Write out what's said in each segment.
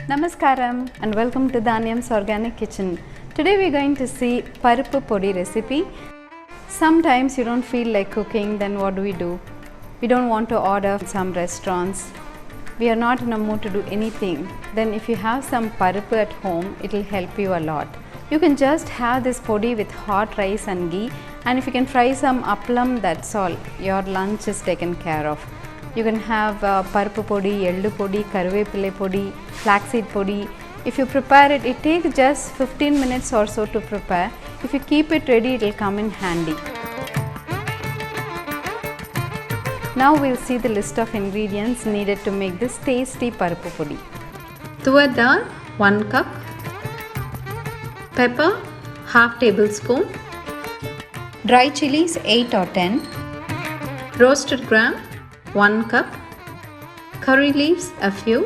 Namaskaram and welcome to Dhanyam's Organic Kitchen. Today we are going to see Paruppu podi recipe. Sometimes you don't feel like cooking, then what do? We don't want to order from some restaurants. We are not in a mood to do anything. Then if you have some paruppu at home, it will help you a lot. You can just have this podi with hot rice and ghee, and if you can fry some appalam, that's all. Your lunch is taken care of. You can have paruppu podi, ellu podi, karuvepille podi, flaxseed podi. If you prepare it, it takes just 15 minutes or so to prepare. If you keep it ready, it will come in handy. Now we'll see the list of ingredients needed to make this tasty paruppu podi. Tuvar dal 1 cup, pepper half tablespoon, dry chilies 8 or 10, roasted gram 1 cup, curry leaves a few,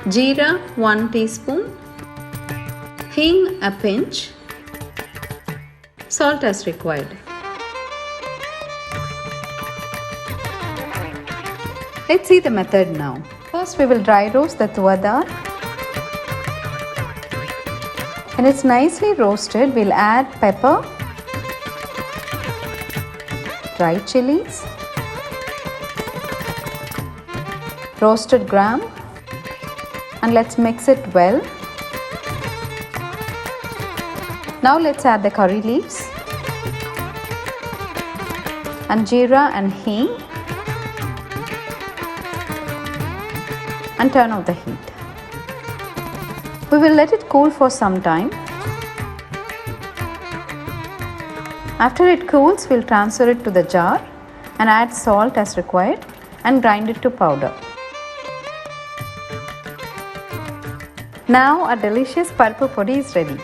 jeera 1 teaspoon, hing a pinch, salt as required. Let's see the method now. First we will dry roast the tuvar dal. When it's nicely roasted, we'll add pepper, dry chilies, roasted gram, and let's mix it well. Now let's add the curry leaves and jeera and hing and turn off the heat. We will let it cool for some time. After it cools, we'll transfer it to the jar and add salt as required and grind it to powder. Now our delicious paruppu podi is ready.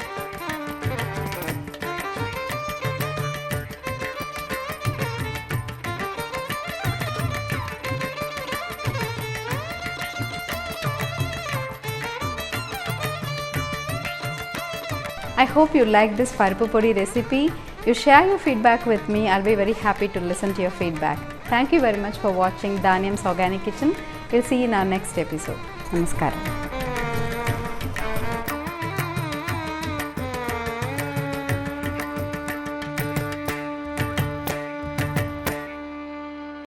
I hope you like this paruppu podi recipe. You share your feedback with me. I'll be very happy to listen to your feedback. Thank you very much for watching Dhanyam's Organic Kitchen. We'll see you in our next episode. Namaskaram.